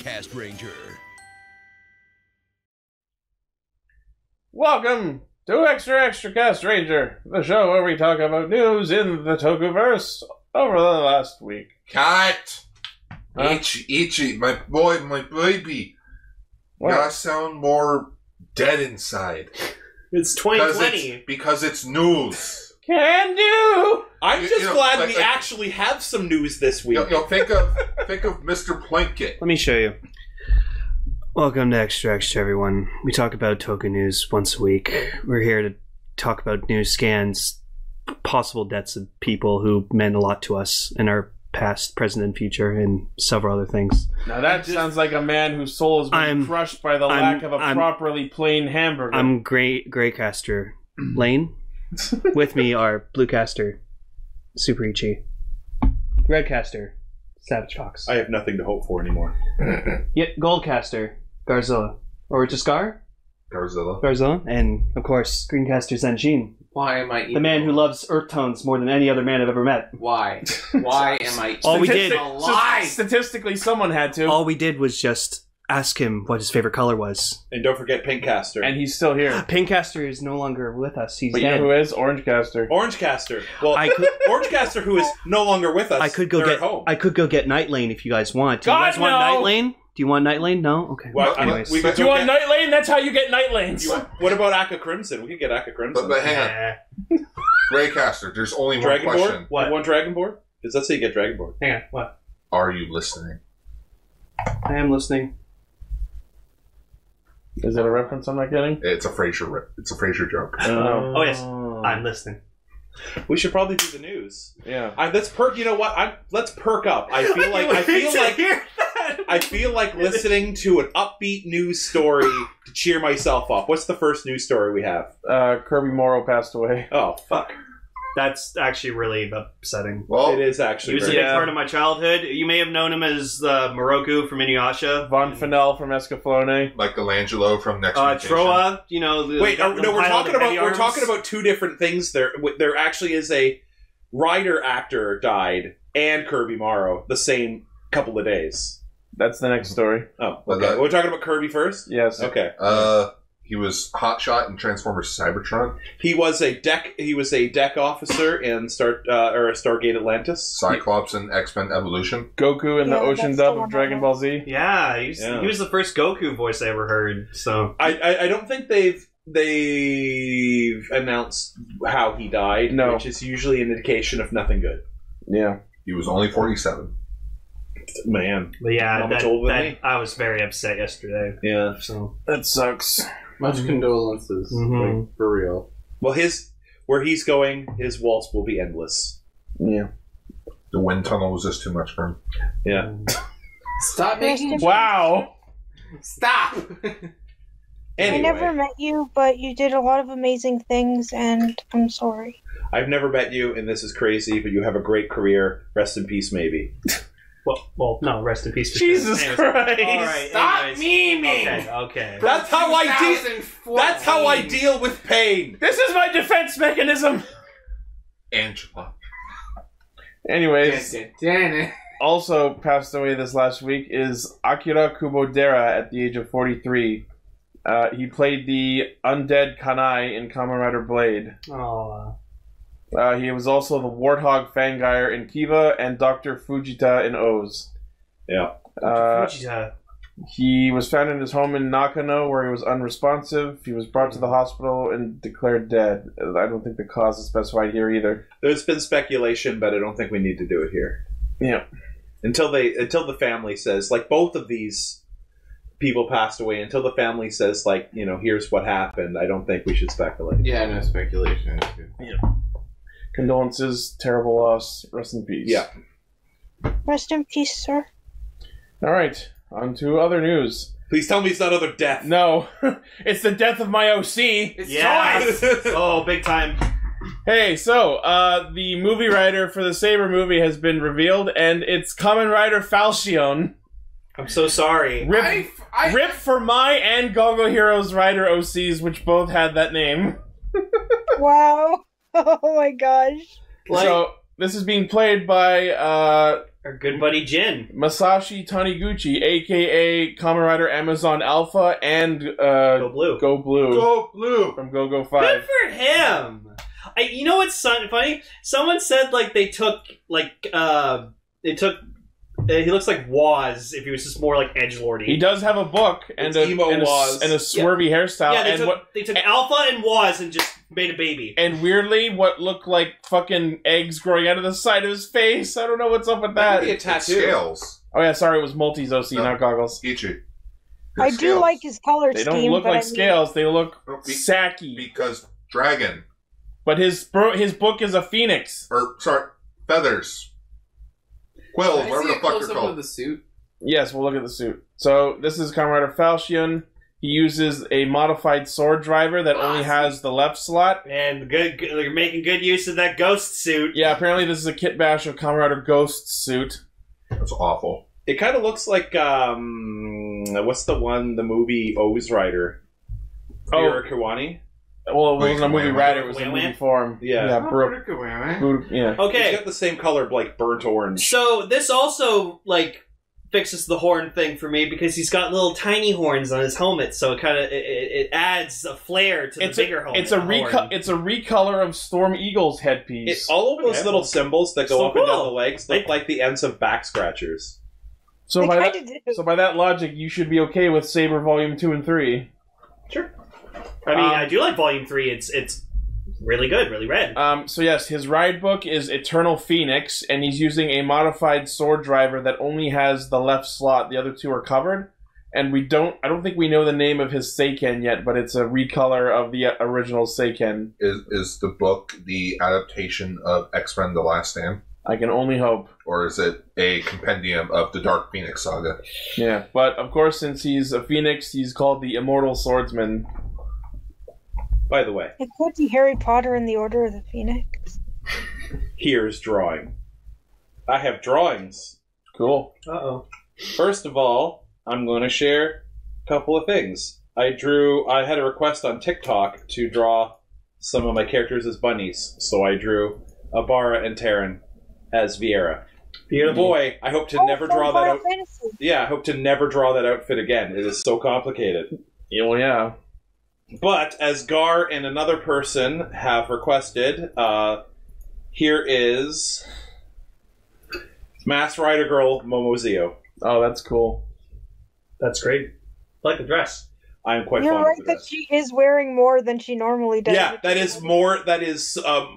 Castranger. Welcome to Extra Castranger, the show where we talk about news in the Tokuverse over the last week. Cut! Ichi, my boy, my baby. What? You gotta sound more dead inside. It's 2020. Because it's news. Can do! I'm just glad like- we like- actually have some news this week. Think of Mr. Plinkett. Let me show you. Welcome to Extra, everyone. We talk about token news once a week. We're here to talk about news scans, possible deaths of people who meant a lot to us in our past, present, and future, and several other things. Now that sounds like a man whose soul has been crushed by the lack of a properly plain hamburger. I'm Greycaster Lane. With me are Bluecaster, Super Ichi, Redcaster, Savage Fox. I have nothing to hope for anymore. Goldcaster, Garzilla. Or just Garzilla. And, of course, Greencaster Zenjin. Why am I eating? The man who loves earth tones more than any other man I've ever met. Why? Why am I All we did... Statistically, someone had to. All we did was just ask him what his favorite color was. And don't forget Pinkcaster. And he's still here. Pinkcaster is no longer with us. He's but dead. You know who is? Orangecaster. Orangecaster. Well, Orangecaster, who is no longer with us. I could go get Night Lane if you guys want. Do you guys want Night Lane? Do you want Night Lane? No? Okay. Well, anyways. Do you want Night Lane? That's how you get Night Lanes. What about Akka Crimson? We could get Akka Crimson. But hang on. Greycaster, there's only one Dragonboard? question. What? You want Dragonboard? Because let's say you get Dragonboard. Hang on. What? Are you listening? I am listening. Is it a reference I'm not getting? It's a Frasier joke. Oh, yes. I'm listening. We should probably do the news. Yeah. Let's perk. You know what? Let's perk up. I feel like listening to an upbeat news story to cheer myself up. What's the first news story we have? Kirby Morrow passed away. Oh, fuck. That's actually really upsetting. Well, it is actually. He was a big part of my childhood. You may have known him as Moroku from Inuyasha. Von Fennell from Escaflowne. Michelangelo from Next Mutation. Troa, you know... Wait, we're talking about two different things. There actually is a Rider actor died and Kirby Morrow the same couple of days. That's the next story. Oh, okay. We're talking about Kirby first? Yes. Okay. He was Hotshot in Transformers Cybertron. He was a deck officer in Stargate Atlantis. Cyclops in X-Men Evolution. Goku in the ocean dub of Dragon Ball Z. Yeah, he was the first Goku voice I ever heard. So I don't think they've announced how he died, which is usually an indication of nothing good. Yeah. He was only 47. Man. But yeah, I was very upset yesterday. Yeah. So that sucks. Much condolences. Like, for real. Well, where he's going, his waltz will be endless. Yeah. The wind tunnel was just too much for him. Yeah. Stop making... Wow. Stop! Anyway, I never met you, but you did a lot of amazing things, and I'm sorry. I've never met you, and this is crazy, but you have a great career. Rest in peace, maybe. Well, no, rest in peace. Jesus Christ! All right, Stop memeing! Okay. That's how I deal with pain. This is my defense mechanism. Angela. Anyways, also passed away this last week is Akira Kubodera at the age of 43. He played the undead Kanai in Kamen Rider Blade. Oh. He was also the Warthog Fangire in Kiva and Dr. Fujita in O's. Yeah. Fujita. He was found in his home in Nakano where he was unresponsive. He was brought to the hospital and declared dead. I don't think the cause is specified here either. There's been speculation, but I don't think we need to do it here. Yeah. Until the family says, like, both of these people passed away, until the family says, like, you know, here's what happened, I don't think we should speculate. Yeah, no speculation. Yeah. Condolences, terrible loss, rest in peace. Yeah. Rest in peace, sir. Alright, on to other news. Please tell me it's not other death. No, it's the death of my OC. Yes! Oh, big time. Hey, so, the movie writer for the Saber movie has been revealed, and it's Kamen Rider Falchion. I'm so sorry. Rip for my and Gogo Heroes writer OCs, which both had that name. Wow. Oh my gosh. So, this is being played by Our good buddy Jin. Masashi Taniguchi, a.k.a. Kamen Rider Amazon Alpha and Go Blue. Go Blue. Go Blue! From Go-Go Good 5. for him. You know what's funny? Someone said like he looks like Woz if he was just more like edgelordy. He does have a book and a swervy hairstyle. Yeah, they took Alpha and Woz and just made a baby. And weirdly, what looked like fucking eggs growing out of the side of his face. I don't know what's up with that. Maybe a tattoo. Scales. Oh yeah, sorry, it was Multi's OC, not goggles. Ichi. I do like his color They scheme. don't look but like I mean, scales, they look sacky. Because dragon. But his book is a phoenix. Or, sorry, feathers. Quill, Can I whatever see the a fuck they're close-up called. of the suit? Yes, we'll look at the suit. So, this is Kamen Rider Falchion. He uses a modified sword driver that only has the left slot. And they're making good use of that ghost suit. Yeah, apparently this is a kit bash of Kamen Rider Ghost's suit. That's awful. It kind of looks like, what's the movie O's Rider? Kiwani? Well, it wasn't a movie Rider, it was a movie form. Yeah. Brooke. Yeah. Okay. He's got the same color, like burnt orange. So this also fixes the horn thing for me because he's got little tiny horns on his helmet, so it adds a flair to the bigger helmet. It's a recolor of Storm Eagle's headpiece. All of those little symbols that go up and down cool. the legs look like the ends of back scratchers. So They by kinda that logic, you should be okay with Saber Volume 2 and 3. Sure. I mean, I do like Volume 3. It's really good, really rad. So yes, his ride book is Eternal Phoenix, and he's using a modified sword driver that only has the left slot. The other two are covered. And I don't think we know the name of his Seiken yet, but it's a recolor of the original Seiken. Is the book the adaptation of X-Men The Last Stand? I can only hope. Or is it a compendium of the Dark Phoenix saga? Yeah, but of course, since he's a Phoenix, he's called the Immortal Swordsman. By the way, It could be Harry Potter and the Order of the Phoenix. here's drawing. I have drawings. Cool. Uh-oh. First of all, I'm going to share a couple of things. I had a request on TikTok to draw some of my characters as bunnies, so I drew Abara and Terran as Viera. Beautiful. Boy, I hope to never draw that out. Fantasy. Yeah, I hope to never draw that outfit again. It is so complicated. Well, yeah. But as Gar and another person have requested, here is Masked Rider Girl Momozio. Oh, that's cool. That's great. I like the dress. I am quite You're fond right of the that dress. she is wearing more than she normally does. Yeah, that is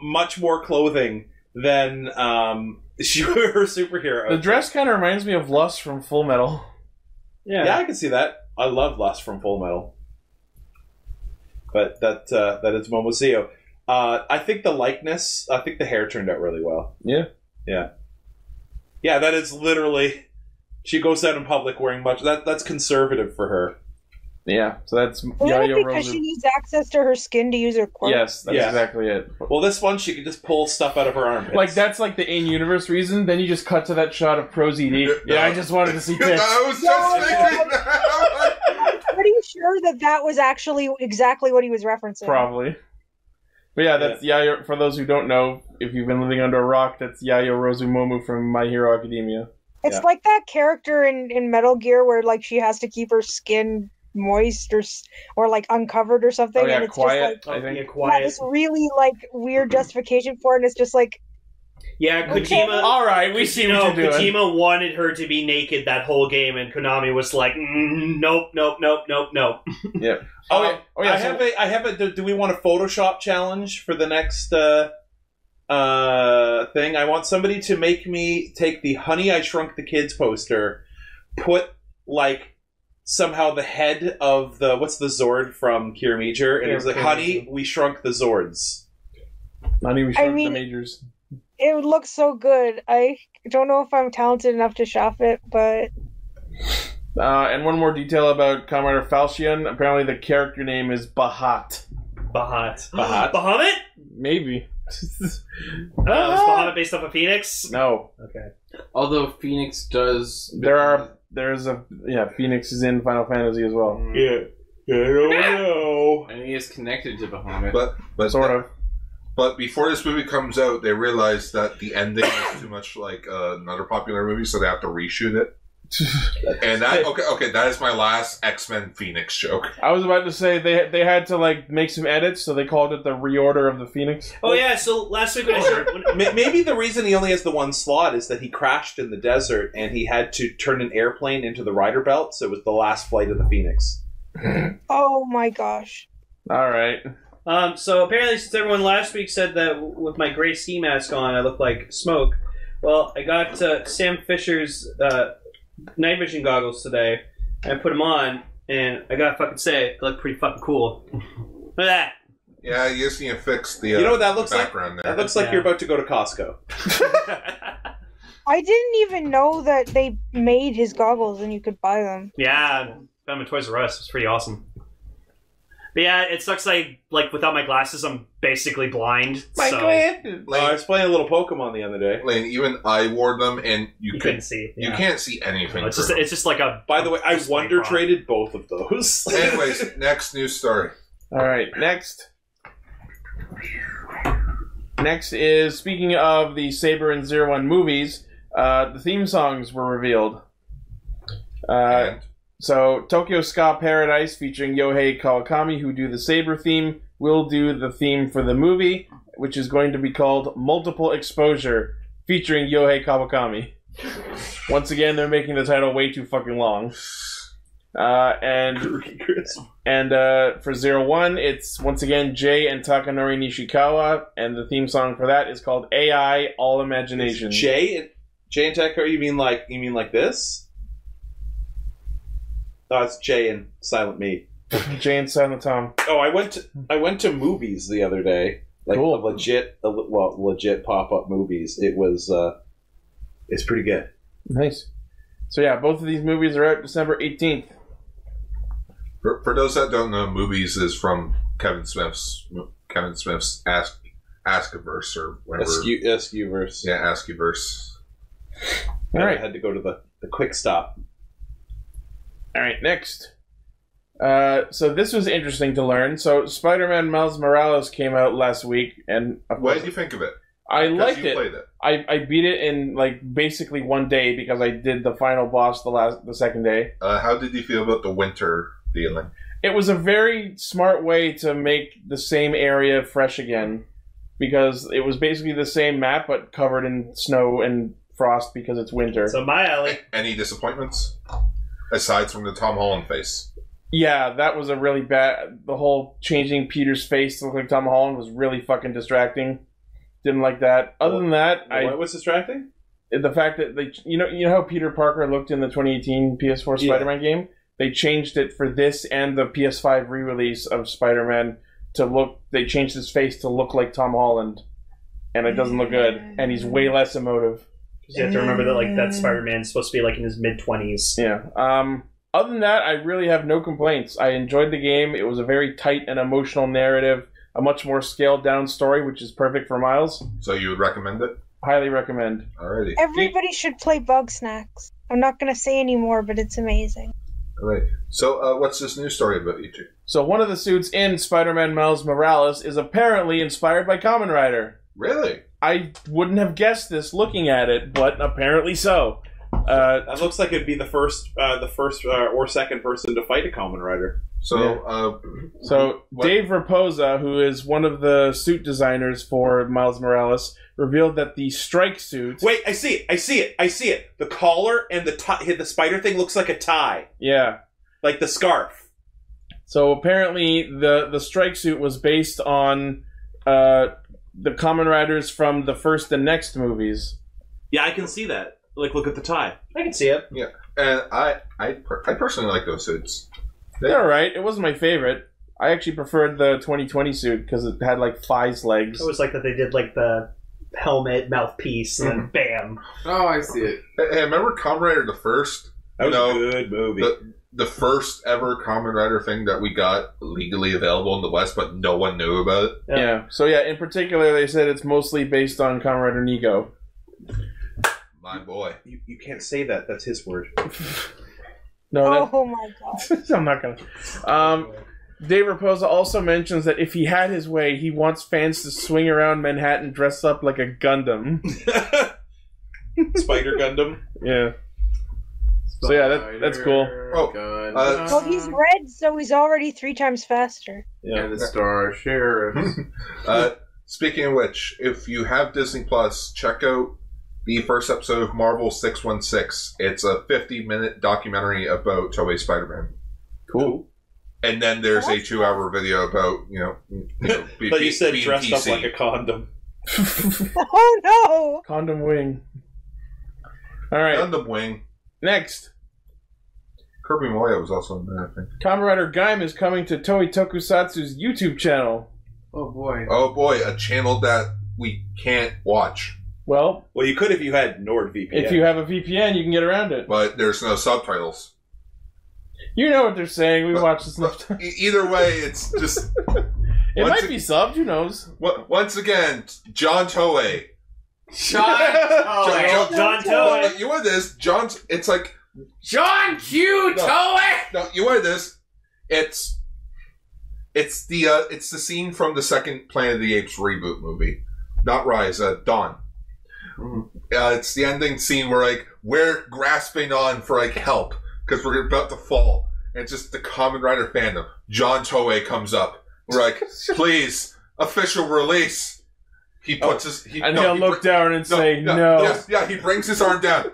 much more clothing than her superhero. The dress kind of reminds me of Lust from Full Metal. Yeah, I can see that. I love Lust from Full Metal. But that is Momozio. I think the hair turned out really well. Yeah. Yeah. Yeah, that is literally... She goes out in public wearing that's conservative for her. Yeah, so that's Isn't it Yayo because Rosu. she needs access to her skin to use her quirk? Yes, that's Yeah. exactly it. Well, this one, she could just pull stuff out of her armpits. Like, that's like the in-universe reason, then you just cut to that shot of ProZD. Yeah, I just wanted to see pics. I was just thinking that. I'm pretty sure that was actually exactly what he was referencing. Probably. But yeah, that's Yayo, for those who don't know, if you've been living under a rock, that's Yayo Rozumomu from My Hero Academia. It's like that character in Metal Gear where like she has to keep her skin moist or like uncovered or something, Oh yeah, and it's Quiet, just I like think. Yeah, got quiet. this really like weird justification for it, and it's just like Yeah, Okay. Kojima. Alright, we see what you're doing. Kojima wanted her to be naked that whole game, and Konami was like, nope. Yeah. Oh yeah, I have a. Do we want a Photoshop challenge for the next thing? I want somebody to make me take the Honey, I Shrunk the Kids poster, put like somehow the head of what's the Zord from Kiyomiger, and it's like, Honey, we shrunk the Zords. Not even sure I mean- the majors. it would look so good. I don't know if I'm talented enough to shop it, but And one more detail about Kamen Rider Falchion. Apparently the character name is Bahat. Bahat. Bahat? Bahamut? Maybe. Is Bahamut based off of Phoenix? No. Okay. Although Phoenix does... Phoenix is in Final Fantasy as well. Yeah. I don't know. And he is connected to Bahamut. But Sort of. But before this movie comes out, they realize that the ending is too much like another popular movie, so they have to reshoot it. And that okay, that is my last X-Men Phoenix joke. I was about to say they had to like make some edits, so they called it the reorder of the Phoenix. Oh yeah, so last week when I started, Maybe the reason he only has the one slot is that he crashed in the desert and he had to turn an airplane into the Rider Belt, so it was the last flight of the Phoenix. Oh my gosh. All right. So apparently, since everyone last week said that with my gray ski mask on, I look like smoke. Well, I got Sam Fisher's night vision goggles today, and I put them on, and I gotta fucking say, they look pretty fucking cool. Look at that. Yeah, you just need to fix the You know what that looks like? background there. That looks like you're about to go to Costco. I didn't even know that they made his goggles and you could buy them. Yeah, found them at Toys R Us. It's pretty awesome. But yeah, it sucks like without my glasses, I'm basically blind. I was playing a little Pokemon the other day. Lane, even I wore them, and you couldn't see. You can't see anything. No, it's just like a. By the way, I wonder traded both of those. Anyways, next news story. All right, next. Next is, speaking of the Saber and 01 movies, the theme songs were revealed. So, Tokyo Ska Paradise, featuring Yohei Kawakami, who do the Saber theme, will do the theme for the movie, which is going to be called Multiple Exposure, featuring Yohei Kawakami. Once again, they're making the title way too fucking long. And for 01, it's once again Jay and Takanori Nishikawa, and the theme song for that is called AI All Imagination. Jay and Takanori, you mean like this? Oh, it's Jay and Silent Me. Jay and Silent Tom. Oh, I went to movies the other day, like cool. legit pop-up movies. It's pretty good. Nice. So yeah, both of these movies are out December 18th. For those that don't know, movies is from Kevin Smith's Ask-a-verse or whatever. SQ-verse. Yeah, Ask-a-verse. All right. I had to go to the quick stop. All right, next. So this was interesting to learn. So Spider-Man Miles Morales came out last week, and what did you think of it? I liked it. Played it. I beat it in like basically one day because I did the final boss the second day. How did you feel about the winter feeling? It was a very smart way to make the same area fresh again, because it was basically the same map but covered in snow and frost because it's winter. So my alley. Any disappointments? Aside from the Tom Holland face. Yeah, that was a really bad... The whole changing Peter's face to look like Tom Holland was really fucking distracting. Didn't like that. Other than that... What was distracting? The fact that they... You know how Peter Parker looked in the 2018 PS4 Spider-Man game? They changed it for this and the PS5 re-release of Spider-Man to look... They changed his face to look like Tom Holland. And it doesn't look good. And he's way less emotive. You have to remember that that Spider-Man's supposed to be in his mid-20s. Yeah. Other than that, I really have no complaints. I enjoyed the game. It was a very tight and emotional narrative, a much more scaled-down story, which is perfect for Miles. So you would recommend it? Highly recommend. Alrighty. Everybody should play Bug Snacks. I'm not going to say any more, but it's amazing. Alright. So what's this news story about you two? So one of the suits in Spider-Man Miles Morales is apparently inspired by Kamen Rider. Really? I wouldn't have guessed this looking at it, but apparently so. That looks like it'd be the first or second person to fight a Kamen Rider. So, Dave Raposa, who is one of the suit designers for Miles Morales, revealed that the strike suit... Wait, I see it. The collar and the spider thing looks like a tie. Yeah. Like the scarf. So apparently the strike suit was based on the Kamen Riders from the first and next movies. Yeah, I can see that. Like, look at the tie. I can see it. Yeah, and I personally like those suits. They're alright. It wasn't my favorite. I actually preferred the 2020 suit because it had like Fi's legs. It was like that they did like the helmet, mouthpiece, and then bam. Oh, I see it. Hey, remember Kamen Rider the first? That was a good movie. The first ever Kamen Rider thing that we got legally available in the West, but no one knew about it. Yeah. So yeah, in particular, they said it's mostly based on Kamen Rider Nigo. My boy. You can't say that. That's his word. No. Oh my god. I'm not gonna. Dave Raposa also mentions that if he had his way, he wants fans to swing around Manhattan dressed up like a Gundam. Spider Gundam. Yeah. So yeah, that's cool. Well, he's red, so he's already 3 times faster. Yeah, the Star Sheriff. Speaking of which, if you have Disney Plus, check out the first episode of Marvel 616. It's a 50-minute documentary about Toei Spider-Man. Cool. And then there's a 2-hour video about, But you said being dressed up PC. like a condom. Oh no! Condom wing. All right. Gundam Wing. Next. Kirby Moya was also in there, I think. Kamen Rider Gaim is coming to Toei Tokusatsu's YouTube channel. Oh boy. Oh boy, a channel that we can't watch. Well, You could if you had NordVPN. if you have a VPN, you can get around it. But there's no subtitles. You know what they're saying. We watched this enough time. Either way, it's just... It Once might be subbed. Who knows? Once again, John Toei. John John Toei. You know what it is? It's like... John Q. No. Toei! No, you know what it is? It's the scene from the second Planet of the Apes reboot movie. Not Rise, Dawn. It's the ending scene where, we're grasping on for, help, because we're about to fall. And it's just the Kamen Rider fandom. John Toei comes up. We're like, please, official release. He puts his... He'll look down and say, no. Yes, yeah, he brings his arm down.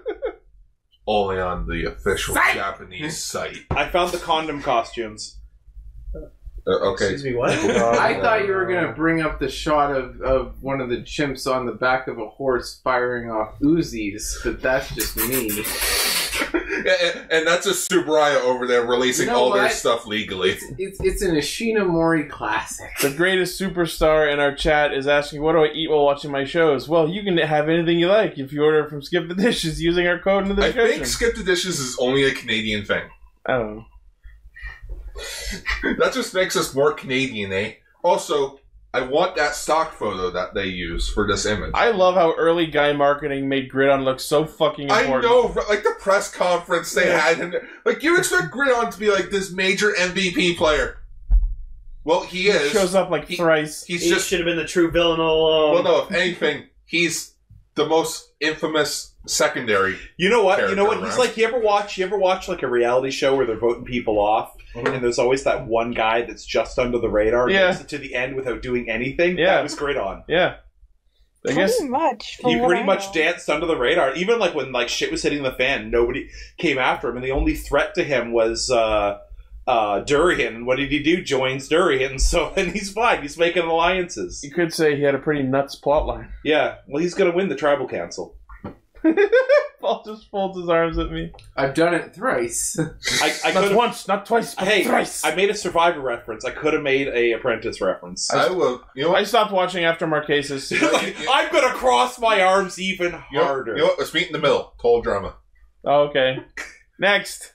Only on the official Japanese site. I found the condom costumes. Okay. Excuse me, what? I thought you were going to bring up the shot of one of the chimps on the back of a horse firing off Uzis, but that's just me. And that's a Subaraya over there releasing all their stuff legally. It's an Ishinomori classic. The greatest superstar in our chat is asking, what do I eat while watching my shows? Well, you can have anything you like if you order from Skip the Dishes using our code in the I description. think Skip the Dishes is only a Canadian thing. I don't know. That just makes us more Canadian, eh? Also, I want that stock photo that they use for this image. I love how early guy marketing made Gridon look so fucking important. I know, the press conference they had him. You expect Gridon to be this major MVP player. Well, he is. He shows up thrice. He should have been the true villain all along. Well, no, if anything, he's the most infamous secondary. You know what? Around. He's like, you ever watch a reality show where they're voting people off? Mm-hmm. And there's always that one guy that's just under the radar, makes it to the end without doing anything. Yeah. That was great on. Yeah. I guess Pretty much. He pretty much danced under the radar. Even when shit was hitting the fan, nobody came after him, and the only threat to him was Durian. And what did he do? Joins Durian, so then he's fine. He's making alliances. you could say he had a pretty nuts plotline. Yeah, well, he's going to win the tribal council. Paul just folds his arms at me. I've done it thrice. I Not once, not twice, but thrice. I made a Survivor reference. I could have made a Apprentice reference. I will. You know I what? stopped watching after Marquesas. I'm going to cross my arms even harder. You know what? Let's meet in the middle. Total drama. Oh, okay. Next.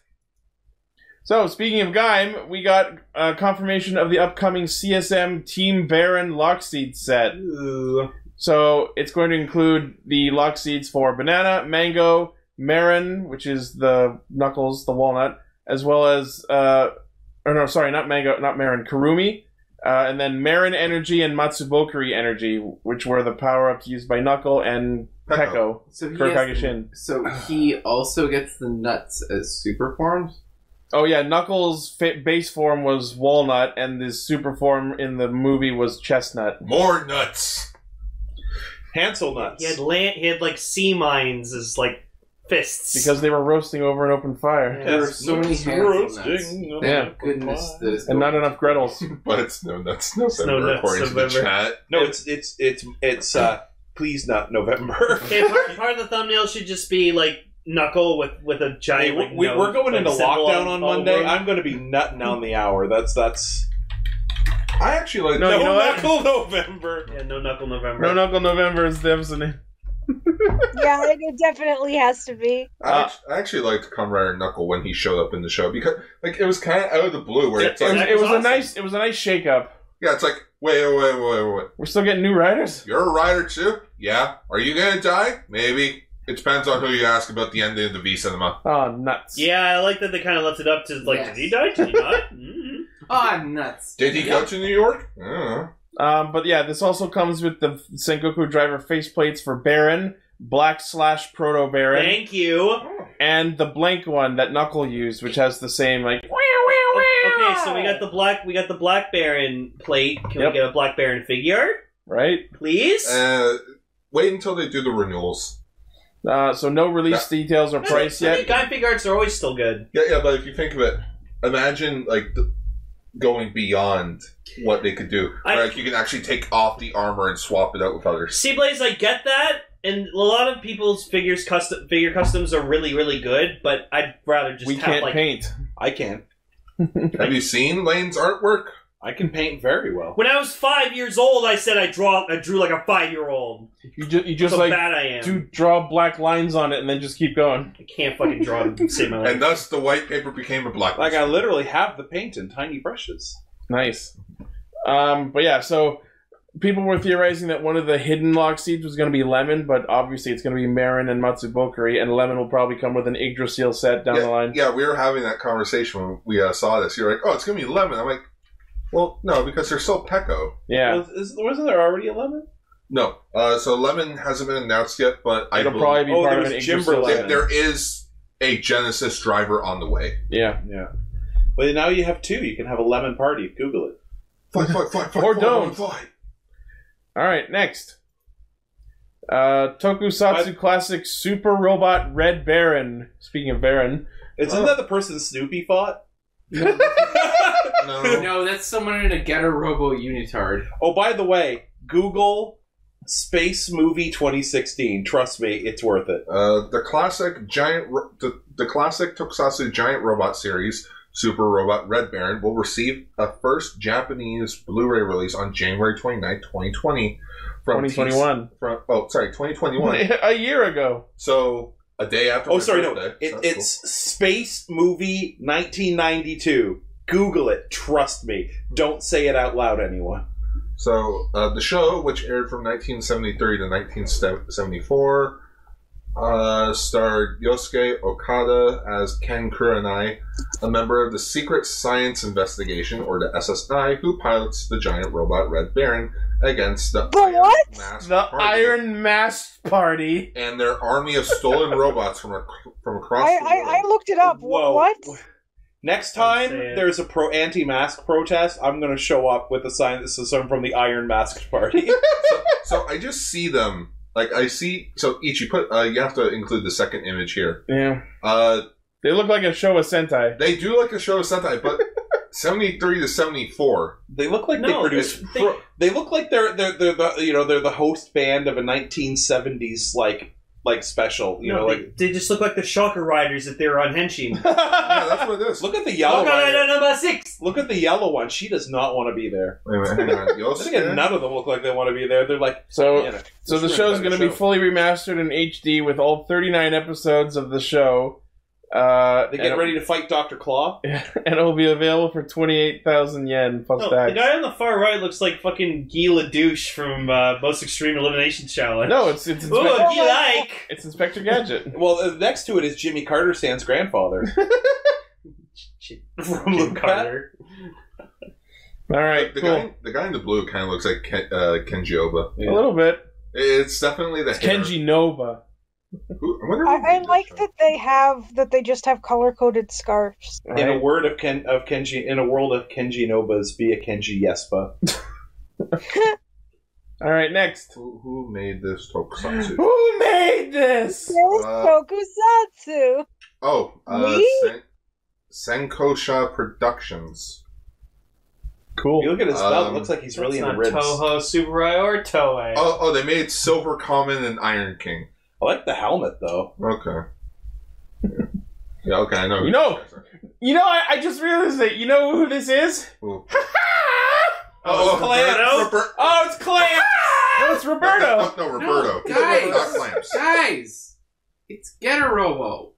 So, speaking of Gaim, we got confirmation of the upcoming CSM Team Baron Lockseed set. Ooh. So, it's going to include the Lockseeds for Banana, Mango, Marin, which is the Knuckles, the walnut, as well as, not Mango, not Marin, Karumi, and then Marin Energy and Matsubokuri Energy, which were the power-ups used by Knuckle and Peko So for Kageshin. So he also gets the nuts as super forms? Oh yeah, Knuckles' base form was Walnut, and his super form in the movie was Chestnut. More nuts. Hansel nuts. He had sea mines as fists. Because they were roasting over an open fire. There were so many Hansel nuts. Yeah. Goodness, that is And not enough Gretels. But it's no nuts no November, nuts according to the November. chat. No, it's please not November. Okay, part of the thumbnail should just be Knuckle with a giant. We're going into symbol lockdown on Monday. over. I'm going to be nutting on the hour. That's. I actually like... No, you know what? Knuckle November. Yeah, no Knuckle November. No Knuckle November is the episode name. Yeah, it definitely has to be. I actually liked Kamen Rider Knuckle when he showed up in the show because it was kind of out of the blue where it's It was awesome. a nice shake up. yeah, it's wait. We're still getting new riders? You're a rider too? Yeah. Are you gonna die? Maybe. It depends on who you ask about the ending of the V Cinema. Oh, nuts. Yeah, I like that they kind of left it up to Yes. did he die? Did he not? Mm-hmm. Ah, nuts. Did he go to New York? I don't know. But yeah, this also comes with the Sengoku driver faceplates for Baron, Black / Proto Baron, Thank you. and the blank one that Knuckle used, which has the same like. Okay, so we got the Black Baron plate. Can we get a Black Baron figure? Right. Please? Wait until they do the renewals. So no release details or price yet. Gaim figure arts are always still good. Yeah, but if you think of it, imagine like going beyond what they could do. Like you can actually take off the armor and swap it out with others. See, Blaze, I get that, and a lot of people's figure customs are really, really good, but I'd rather just we can't paint. I can. Have you seen Lane's artwork? I can paint very well. When I was 5 years old, I said I drew like a 5-year-old. You just That's how like bad I am. draw black lines on it and then just keep going. I can't fucking draw to save my life. And thus the white paper became a black. Like, I literally have the paint in tiny brushes. Nice. But yeah, so people were theorizing that one of the hidden lock seeds was going to be Lemon, but obviously it's going to be Marin and Matsubokuri, and Lemon will probably come with an Yggdrasil set down the line. Yeah, we were having that conversation when we saw this. You're like, oh, it's going to be Lemon. I'm like, well, no, because they're so Pecco. Yeah. Wasn't there already a Lemon? No. So Lemon hasn't been announced yet, but it'll probably be part of an Yggdrasil set. There is a Genesis driver on the way. Yeah. Yeah. But now you have two. You can have a Lemon party. Google it. Fight. Or don't. All right, next. Tokusatsu classic Super Robot Red Baron. Speaking of Baron. Isn't that the person Snoopy fought? No, that's someone in a Getter Robo unitard. Oh, by the way, Google Space Movie 2016. Trust me, it's worth it. The classic Tokusatsu Giant Robot series, Super Robot Red Baron, will receive a first Japanese Blu-ray release on January 29th, 2020. From 2021. 2021. A year ago. So, a day after my birthday. It's cool. Space Movie 1992. Google it. Trust me. Don't say it out loud, anyone. So, the show, which aired from 1973 to 1974, starred Yosuke Okada as Ken Kurenai, a member of the Secret Science Investigation, or the SSI, who pilots the giant robot Red Baron against the Iron Mask Party and their army of stolen robots from across the world. I looked it up. Whoa. What? Next time there's a anti-mask protest, I'm going to show up with a sign that says I'm from the Iron Mask Party. so I just see them. Like, I see... So, Ichi, you have to include the second image here. Yeah. They look like a show of Sentai. They do like a show of Sentai, but 73 to 74. They look like they produce... They look like they're the host band of a 1970s, like special, they just look like the Shocker Riders if they were on Henshin. Yeah, that's what it is. Look at the yellow one. Rider number 6. Look at the yellow one. She does not want to be there. Wait a minute, hang on. I think none of them look like they want to be there. They're like... So the show's going to be fully remastered in HD with all 39 episodes of the show. They get ready to fight Dr. Claw. And it will be available for 28,000 yen plus tax. The guy on the far right looks like fucking Guy LaDouche from Most Extreme Elimination Challenge. No, it's Inspector Gadget. Well, next to it is Jimmy Carter-san's grandfather. From Luke Carter. All right, the guy in the blue kind of looks like Kenji Oba. Yeah. A little bit. It's definitely the Kenji Nova. I like that they just have color-coded scarves. Right. In a world of Kenji Nobas, be a Kenji Yespa. All right, next. Who made this tokusatsu? Who made this? Tokusatsu. Senkosha Productions. Cool. You look at his belt; it looks like he's really in the ribs. Toho, Subaru, or Toei. Oh, they made Silver Common and Iron King. I like the helmet, though. Okay. Yeah, okay, I know. I just realized that. You know who this is? Ooh. It's Clamps. Oh, it's Clamps. No, it's Roberto. No, Roberto. Guys, not Clamps. Guys, it's Getter Robo.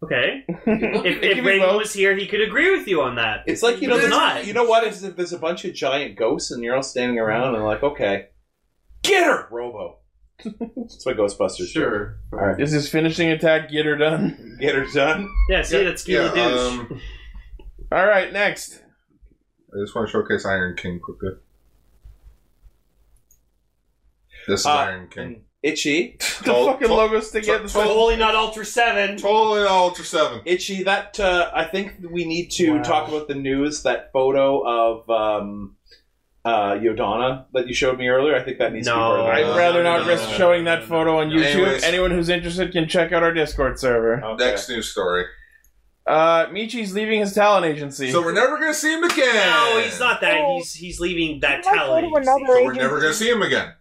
Okay. if Raven was here, he could agree with you on that. It's like, there's not. You know what? If there's a bunch of giant ghosts and you're all standing around and like, okay, get her, Robo. That's what Ghostbusters. Sure. All right. Is his finishing attack get her done? Get her done? Yeah, see, that's Gila Douche. All right, next. I just want to showcase Iron King quickly. This is Iron King. Itchy. The fucking logo's sticking out the side. Totally not Ultra 7. Totally not Ultra 7. Itchy, that, I think we need to talk about the news, that photo of, Yodana that you showed me earlier. I think that needs to be part of I'd rather not risk showing that photo on YouTube. Anyways. Anyone who's interested can check out our Discord server. Okay. Next news story. Michi's leaving his talent agency. So we're never going to see him again. No, he's not that. He's leaving that talent. So we're never going to see him again.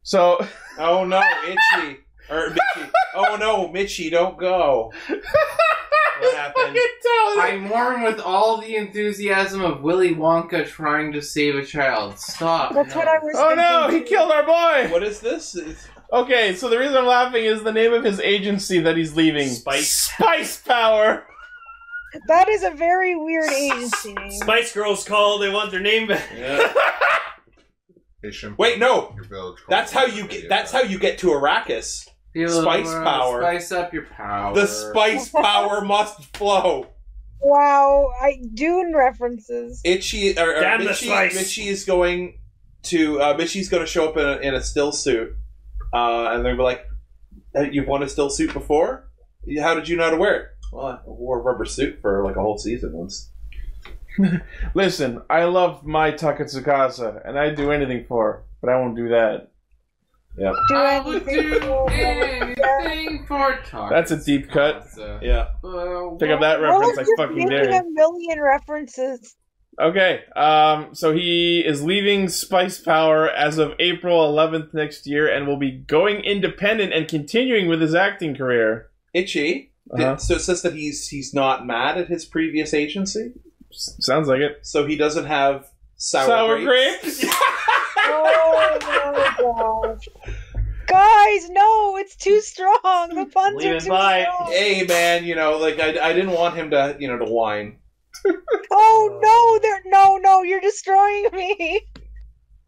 So... Oh no, Itchy. Or Mitchy. Oh no, Mitchy, don't go. What happened? I mourn with all the enthusiasm of Willy Wonka trying to save a child. Stop. That's what I was Oh thinking. no, he killed our boy! What is this? Okay, so the reason I'm laughing is the name of his agency that he's leaving. Spice Power! That is a very weird agency name. Spice Girls call. They want their name back. Yeah. Wait, no. That's how you get to Arrakis. Spice power. Spice up your power. The spice power must flow. Wow, Dune references. Itchy Damn the spice. Mitchy is going to Mitchy's going to show up in a still suit, and they'll be like, "You've worn a still suit before? How did you know how to wear it?" Well, I wore a rubber suit for like a whole season once. Listen, I love my Takatsukasa, and I'd do anything for her, but I won't do that. Yeah. I would do anything for Taka. That's a deep cut. Yeah. Pick up that reference, I fucking dare making you. a million references. Okay, so he is leaving Spice Power as of April 11th next year, and will be going independent and continuing with his acting career. Itchy. So it says that he's not mad at his previous agency. Sounds like it. So he doesn't have sour grapes. Oh my gosh. Guys, no, it's too strong. The puns Leave are it too by. strong. Hey man, like I didn't want him to to whine. Oh no, you're destroying me.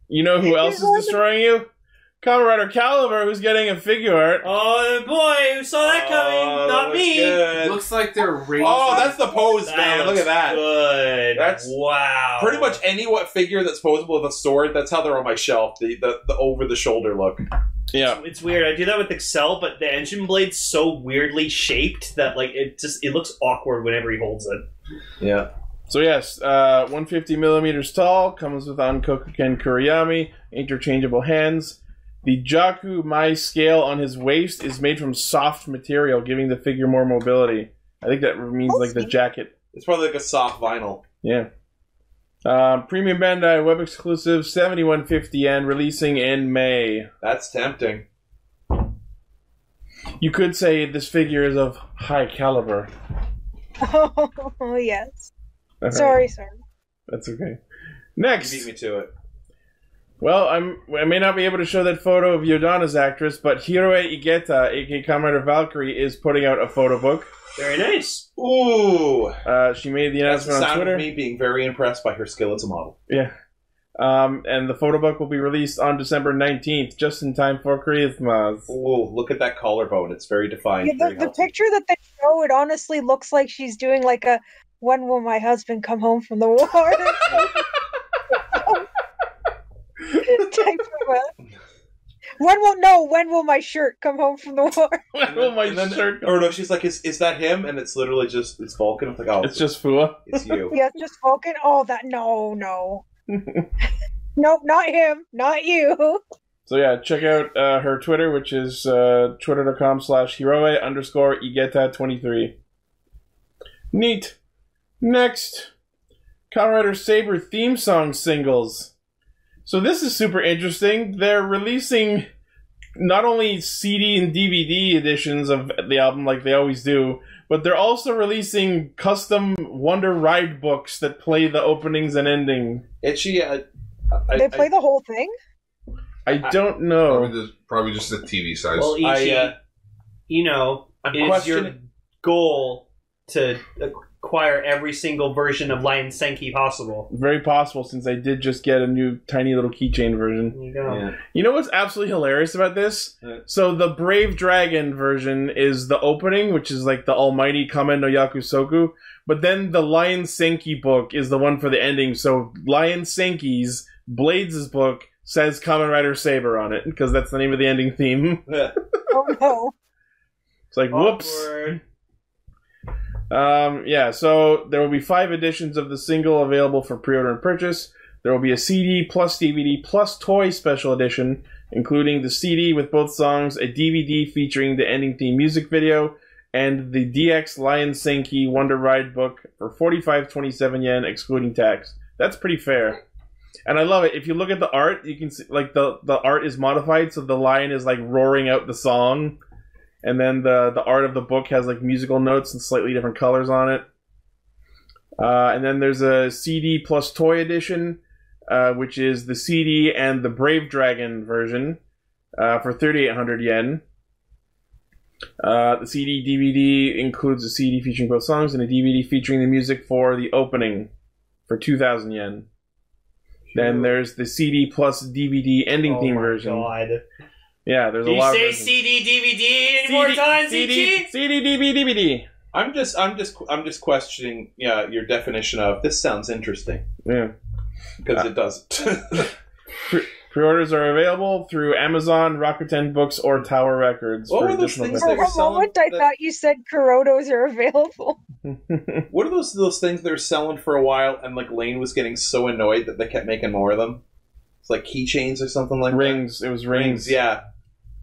You know who else is destroying you? Kamen Rider Caliber, who's getting a figure art. Oh boy, who saw that coming? Not me. Good. Looks like they're raising. Oh, that's the pose, man. Look at that. Good. That's wow. Pretty much any figure that's posable with a sword. That's how they're on my shelf. The over the shoulder look. Yeah, it's weird. I do that with Excel, but the engine blade's so weirdly shaped that it looks awkward whenever he holds it. Yeah. So yes, 150 millimeters tall, comes with Ankokuken Kuriyami, interchangeable hands. The Jaku Mai scale on his waist is made from soft material, giving the figure more mobility. I think that means like the jacket. It's probably like a soft vinyl. Yeah. Premium Bandai web exclusive, 7150 yen, releasing in May. That's tempting. You could say this figure is of high caliber. Oh yes. All right. Sorry. That's okay. Next. You beat me to it. Well, I may not be able to show that photo of Yodana's actress, but Hiroe Igeta, aka Kamen Rider Valkyrie, is putting out a photo book. Very nice. Ooh. She made the That's the announcement on sound Twitter. of me being very impressed by her skill as a model. Yeah. And the photo book will be released on December 19th, just in time for Christmas. Ooh, look at that collarbone. It's very defined. Yeah, very the healthy. picture that they show, it honestly looks like she's doing like a "When will my husband come home from the war?" type of a. When will my shirt come home from the war? When will my shirt come? Or no, she's like, is that him? And it's literally just, it's Vulcan. I'm like, oh. It's just Fua. It's you. Yes, just Vulcan. Oh, no. Nope, not him. Not you. So yeah, check out her Twitter, which is twitter.com/Hiroe_Igeta23. Neat. Next, Kamen Rider Saber theme song singles. So this is super interesting. They're releasing not only CD and DVD editions of the album like they always do, but they're also releasing custom Wonder Ride books that play the openings and ending. Itchy, They play the whole thing? I don't know. Probably just the TV size. Well, Ichi, I'm is your questioning- goal to acquire every single version of Lion Senki possible. Very possible, since I did just get a new tiny little keychain version. There you go. Yeah. You know what's absolutely hilarious about this? So the Brave Dragon version is the opening, which is like the almighty Kamen no Yakusoku. But then the Lion Senki book is the one for the ending. So Lion Senki's Blades' book says Kamen Rider Saber on it, because that's the name of the ending theme. Oh no. It's like, whoops. Awkward. Yeah, so there will be 5 editions of the single available for pre-order and purchase. There will be a CD plus DVD plus toy special edition, including the CD with both songs, a DVD featuring the ending theme music video, and the DX Lion Senki Wonder Ride book for 45.27 yen, excluding tax. That's pretty fair. And I love it. If you look at the art, you can see, like, the art is modified, so the lion is, like, roaring out the song. And then the art of the book has, like, musical notes and slightly different colors on it. And then there's a CD plus toy edition, which is the CD and the Brave Dragon version for 3,800 yen. The CD DVD includes a CD featuring both songs and a DVD featuring the music for the opening for 2,000 yen. Then there's the CD plus DVD ending theme version. Oh my god. Yeah, there's Do a lot of you say versions. CD, DVD any more times, CD, DVD. I'm just questioning your definition of this sounds interesting, Yeah. because it doesn't. Pre-orders are available through Amazon, Rakuten Books, or Tower Records. What for were those additional things benefits. For a moment, I thought you said Kurotos are available. What are those things they were selling for a while, and like Lane was getting so annoyed that they kept making more of them? It's like keychains or something like Rings. that. It was rings. Yeah.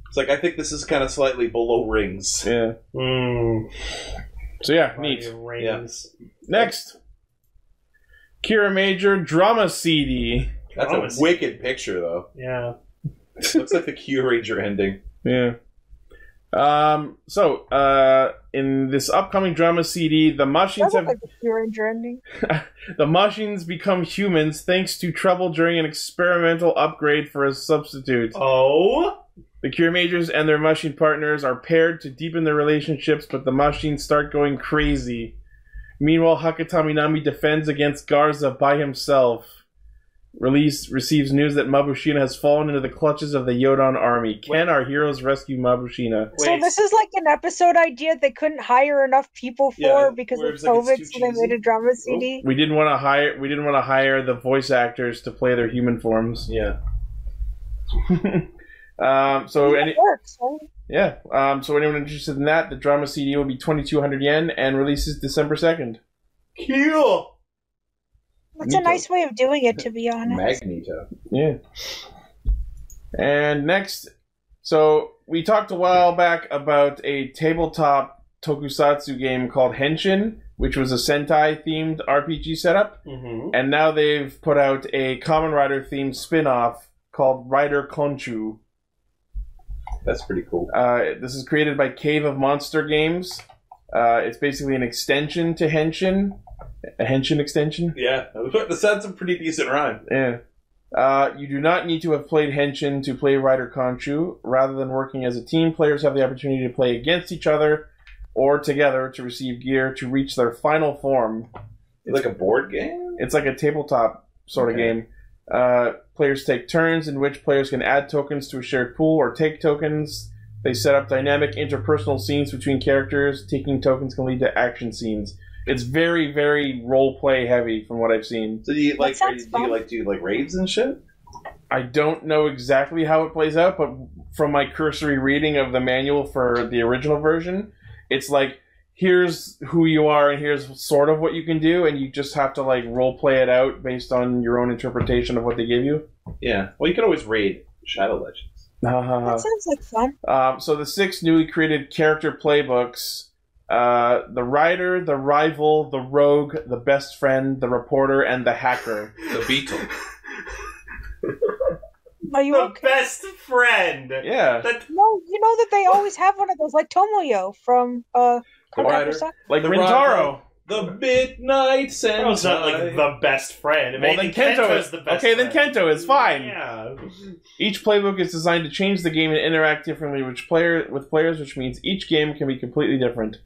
It's like, I think this is kind of slightly below rings. Yeah. So yeah, neat. Rings. Next, Kira Major drama CD. That's a wicked picture, though. Yeah. Looks like the Q Ranger ending. Yeah. In this upcoming drama CD, the machines That have looks like a Pure Ranger ending. the machines become humans thanks to trouble during an experimental upgrade for a substitute. Oh? The Cure Majors and their machine partners are paired to deepen their relationships, but the machines start going crazy. Meanwhile, Hakata Minami defends against Garza by himself. Receives news that Mabushina has fallen into the clutches of the Yodon army. Can our heroes rescue Mabushina? So this is like an episode idea they couldn't hire enough people for because of where it's like COVID, it's so too they made a drama CD. We didn't want to hire the voice actors to play their human forms. Yeah. So It works, right? yeah. So anyone interested in that, the drama CD will be 2,200 yen and releases December 2nd. Cool. It's a nice way of doing it, to be honest. Magneto. Yeah. And next, so we talked a while back about a tabletop tokusatsu game called Henshin, which was a Sentai themed RPG setup. Mm-hmm. And now they've put out a Kamen Rider themed spin-off called Rider Konchu. That's pretty cool. This is created by Cave of Monster Games. It's basically an extension to Henshin. A Henshin extension? Yeah. That's a pretty decent rhyme. Yeah. You do not need to have played Henshin to play Rider Konchu. Rather than working as a team, players have the opportunity to play against each other or together to receive gear to reach their final form. It's like a board game? It's like a tabletop sort of game. Players take turns in which players can add tokens to a shared pool or take tokens. They set up dynamic interpersonal scenes between characters. Taking tokens can lead to action scenes. It's very, very role-play heavy from what I've seen. So do you sounds do raids and shit? I don't know exactly how it plays out, but from my cursory reading of the manual for the original version, it's like, here's who you are and here's sort of what you can do, and you just have to like role-play it out based on your own interpretation of what they give you. Yeah. Well, you could always raid Shadow Legends. That sounds like fun. So the 6 newly created character playbooks, the Rider, the Rival, the Rogue, the Best Friend, the Reporter, and the Hacker. The Beetle. Are you The okay? best friend. Yeah. No, you know that they always have one of those, like Tomoyo from Rider. Contact. Like The Rintaro. The Midnight Sentai. Well, it's not like the best friend. Well, then Kento is the best okay. Then friend. Kento is fine. Yeah. Each playbook is designed to change the game and interact differently with players, which means each game can be completely different.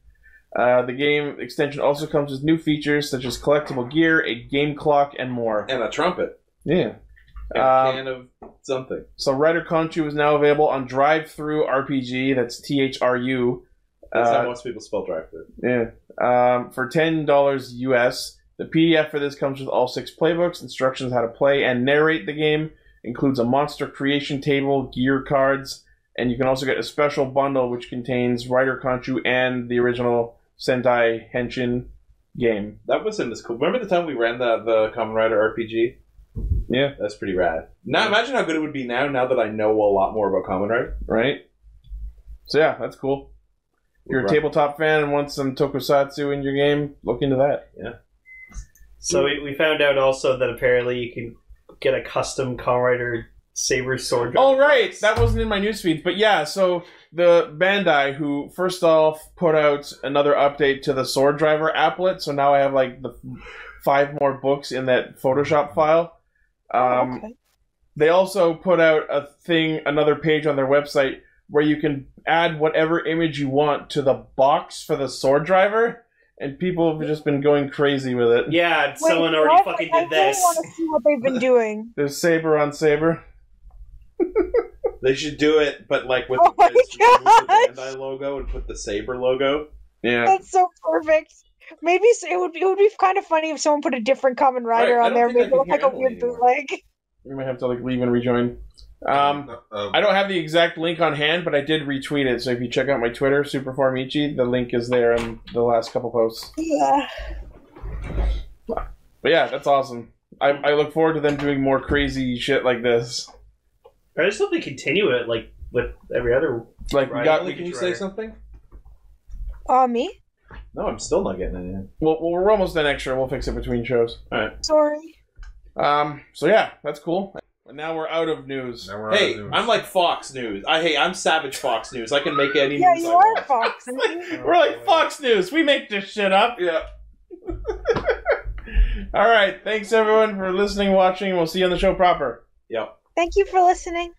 The game extension also comes with new features such as collectible gear, a game clock, and more. And a trumpet. Yeah. And a can of something. So Rider Conchu is now available on Drive-Thru RPG. That's THRU. That's how most people spell drive-thru. Yeah. For $10 US. The PDF for this comes with all 6 playbooks, instructions how to play and narrate the game, includes a monster creation table, gear cards, and you can also get a special bundle which contains Rider Conchu and the original Sentai Henshin game. That was in this cool. Remember the time we ran the Kamen Rider RPG? Yeah. That's pretty rad. Now imagine how good it would be now that I know a lot more about Kamen Rider. Right? So yeah, that's cool. If you're a tabletop fan and want some tokusatsu in your game, look into that. Yeah. So we found out also that apparently you can get a custom Kamen Rider Saber sword. Oh, right! That wasn't in my newsfeed. But yeah, so the Bandai, who first off put out another update to the Sword Driver applet, so now I have like the 5 more books in that Photoshop file. Okay. They also put out another page on their website where you can add whatever image you want to the box for the Sword Driver. And people have just been going crazy with it. Yeah, someone already fucking did this. I really want to see what they've been doing. There's Saber on Saber. They should do it, but like with Oh my the Bandai logo and put the Saber logo. Yeah. That's so perfect. Maybe it would be kind of funny if someone put a different Kamen Rider Right, on there. I don't think Maybe I look can like a hear weird Emily bootleg. We might have to leave and rejoin. I don't have the exact link on hand, but I did retweet it. So if you check out my Twitter, Superformichi, the link is there in the last couple posts. Yeah. But yeah, that's awesome. I look forward to them doing more crazy shit like this. I just hope they continue it like with every other. Like we got. Can you say something? Me? No, I'm still not getting it. Well, we're almost done extra. We'll fix it between shows. All right. Sorry. So yeah, that's cool. And now we're out of news. Hey, I'm like Fox News. I'm Savage Fox News. I can make any Yeah, news you I are want. Fox. We're like Fox News. We make this shit up. Yeah. All right. Thanks everyone for listening, watching. We'll see you on the show proper. Yep. Thank you for listening.